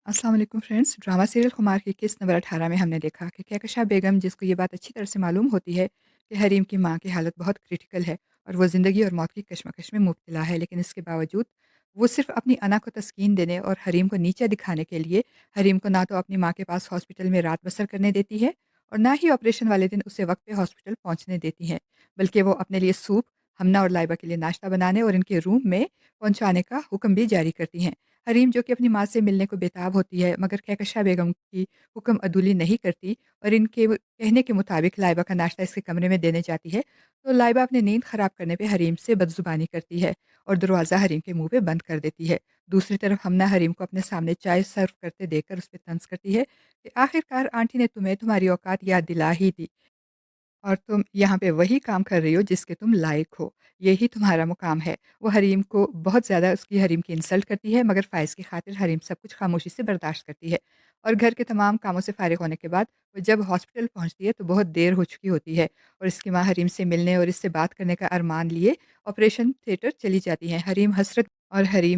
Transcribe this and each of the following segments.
अस्सलाम वालेकुम friends. Drama serial खुमार की किस्त नंबर 18 में हमने देखा कि कहकशा बेगम, जिसको ये बात अच्छी तरह से मालूम होती है कि हरीम की माँ की हालत बहुत क्रिटिकल है और वो ज़िंदगी और मौत की कशमकश में मुब्तला है, लेकिन इसके बावजूद वो सिर्फ़ अपनी अना को तस्कीन देने और हरीम को नीचा दिखाने के लिए हरीम को ना तो अपनी माँ के पास हॉस्पिटल में रात बसर करने देती है और ना ही ऑपरेशन वाले दिन उसे वक्त पे हॉस्पिटल पहुँचने देती है। बल्कि वो अपने लिए सूप, हमना और लाइबा के लिए नाश्ता बनाने और इनके रूम में पहुँचाने का हुक्म भी जारी करती हैं। हरीम, जो कि अपनी माँ से मिलने को बेताब होती है, मगर कहकशा बेगम की हुक्म अदूली नहीं करती और इनके कहने के मुताबिक लाइबा का नाश्ता इसके कमरे में देने जाती है, तो लाइबा अपनी नींद ख़राब करने पे हरीम से बदज़ुबानी करती है और दरवाज़ा हरीम के मुँह पे बंद कर देती है। दूसरी तरफ हमना हरीम को अपने सामने चाय सर्व करते देखकर उस पे तंज़ करती है कि आखिरकार आंटी ने तुम्हें तुम्हारी औकात याद दिला ही दी। और तुम यहाँ पे वही काम कर रही हो जिसके तुम लायक हो, यही तुम्हारा मुकाम है। वो हरीम को बहुत ज़्यादा उसकी हरीम की इंसल्ट करती है, मगर फ़ाइज़ की खातिर हरीम सब कुछ खामोशी से बर्दाश्त करती है। और घर के तमाम कामों से फ़ारिग होने के बाद वो जब हॉस्पिटल पहुँचती है तो बहुत देर हो चुकी होती है और इसकी माँ हरीम से मिलने और इससे बात करने का अरमान लिए ऑपरेशन थिएटर चली जाती हैं। हरीम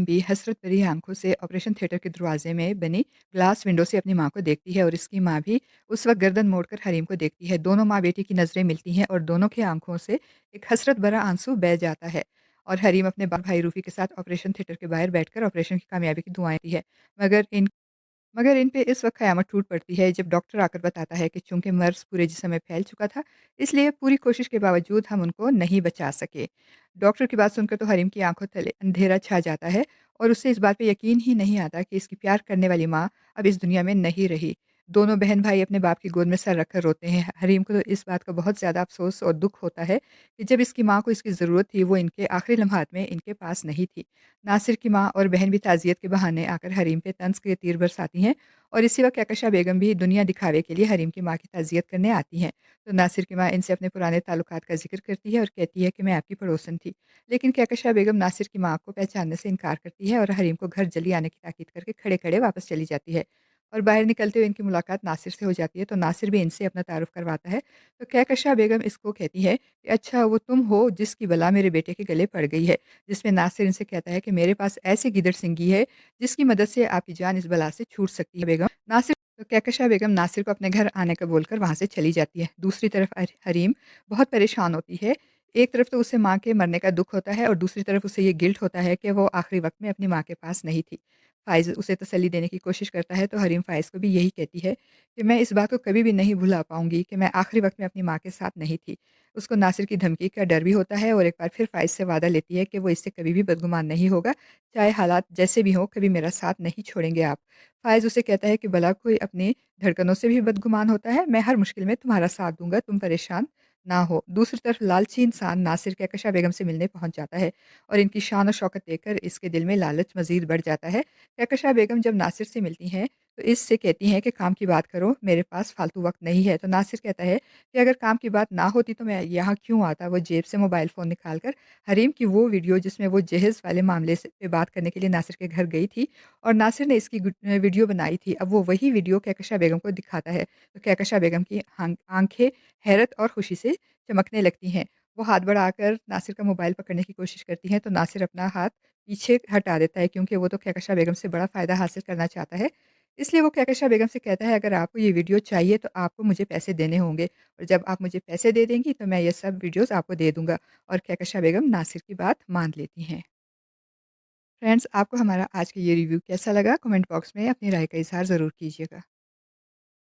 भी हसरत भरी आँखों से ऑपरेशन थिएटर के दरवाज़े में बनी ग्लास विंडो से अपनी माँ को देखती है और इसकी माँ भी उस वक़्त गर्दन मोड़कर हरीम को देखती है। दोनों माँ-बेटी की नज़रें मिलती हैं और दोनों की आँखों से एक हसरत भरा आंसू बह जाता है। और हरीम अपने भाई रूफ़ी के साथ ऑपरेशन थिएटर के बाहर बैठकर ऑपरेशन की कामयाबी की दुआएँ दी है। मगर इन मगर इन पे इस वक़्त क़यामत टूट पड़ती है जब डॉक्टर आकर बताता है कि चूँकि मर्ज़ पूरे जिस्म में फैल चुका था, इसलिए पूरी कोशिश के बावजूद हम उनको नहीं बचा सके। डॉक्टर की बात सुनकर तो हरीम की आँखों तले अंधेरा छा जाता है और उसे इस बात पे यकीन ही नहीं आता कि इसकी प्यार करने वाली माँ अब इस दुनिया में नहीं रही। दोनों बहन-भाई अपने बाप की गोद में सर रखकर रोते हैं। हरीम को तो इस बात का बहुत ज़्यादा अफ़सोस और दुःख होता है कि जब इसकी माँ को इसकी ज़रूरत थी, वो इनके आखिरी लम्हात में इनके पास नहीं थी। नासिर की माँ और बहन भी ताज़ियत के बहाने आकर हरीम पे तंज़ के तीर बरसाती हैं और इसी वक़्त कहकशा बेगम भी दुनिया दिखावे के लिए हरीम की माँ की ताज़ियत करने आती हैं। तो नासिर की माँ इनसे अपने पुराने ताल्लुकात का ज़िक्र करती है और कहती है कि मैं आपकी पड़ोसन थी। लेकिन कहकशा बेगम नासिर की माँ को पहचानने से इनकार करती है और हरीम को घर जल्दी आने की ताकीद करके खड़े-खड़े वापस चली जाती है। और बाहर निकलते हुए इनकी मुलाकात नासिर से हो जाती है, तो नासिर भी इनसे अपना तारुफ़ करवाता है। तो कहकशा बेगम इसको कहती है कि अच्छा वो तुम हो जिसकी बला मेरे बेटे के गले पड़ गई है। जिसमें नासिर इनसे कहता है कि मेरे पास ऐसी गिदड़ सिंगी है जिसकी मदद से आपकी जान इस बला से छूट सकती है बेगम। कहकशा बेगम नासिर को अपने घर आने का बोलकर वहाँ से चली जाती है। दूसरी तरफ हरीम बहुत परेशान होती है। एक तरफ तो उसे माँ के मरने का दुःख होता है और दूसरी तरफ उसे ये गिल्ट होता है कि वो आखिरी वक़्त में अपनी माँ के पास नहीं थी। फ़ाइज़ उसे तसल्ली देने की कोशिश करता है तो हरीम फ़ाइज़ को भी यही कहती है कि मैं इस बात को कभी भी नहीं भुला पाऊँगी कि मैं आखिरी वक़्त में अपनी माँ के साथ नहीं थी। उसको नासिर की धमकी का डर भी होता है और एक बार फिर फ़ाइज़ से वादा लेती है कि वो इससे कभी भी बदगुमान नहीं होगा, चाहे हालात जैसे भी हों, कभी मेरा साथ नहीं छोड़ेंगे आप। फ़ाइज़ उसे कहता है कि भला कोई अपनी धड़कनों से भी बदगुमान होता है, मैं हर मुश्किल में तुम्हारा साथ दूँगा, तुम परेशान ना हो। दूसरी तरफ लालची इंसान नासिर कहकशा बेगम से मिलने पहुँच जाता है और इनकी शान और शौकत देखकर इसके दिल में लालच मज़ीद बढ़ जाता है। कहकशा बेगम जब नासिर से मिलती हैं, तो इससे कहती हैं कि काम की बात करो, मेरे पास फ़ालतू वक़्त नहीं है। तो नासिर कहता है कि अगर काम की बात ना होती तो मैं यहाँ क्यों आता? वो जेब से मोबाइल फ़ोन निकाल कर हरीम की वो वीडियो जिसमें वो जहेज़ वाले मामले से पे बात करने के लिए नासिर के घर गई थी और नासिर ने इसकी वीडियो बनाई थी। अब वो वही वीडियो कहकशा बेगम को दिखाता है। तो कहकशा बेगम की आँखें हैरत और खुशी से चमकने लगती हैं। वो हाथ बढ़ाकर नासिर का मोबाइल पकड़ने की कोशिश करती हैं, तो नासिर अपना हाथ पीछे हटा देता है क्योंकि वो तो कहकशा बेगम से बड़ा फ़ायदा हासिल करना चाहता है। इसलिए वो कहकशा बेगम से कहता है अगर आपको ये वीडियो चाहिए तो आपको मुझे पैसे देने होंगे और जब आप मुझे पैसे दे देंगी तो मैं ये सब वीडियोज़ आपको दे दूँगा और कहकशा बेगम नासिर की बात मान लेती हैं। फ्रेंड्स, आपको हमारा आज का ये रिव्यू कैसा लगा? कमेंट बॉक्स में अपनी राय का इज़हार ज़रूर कीजिएगा।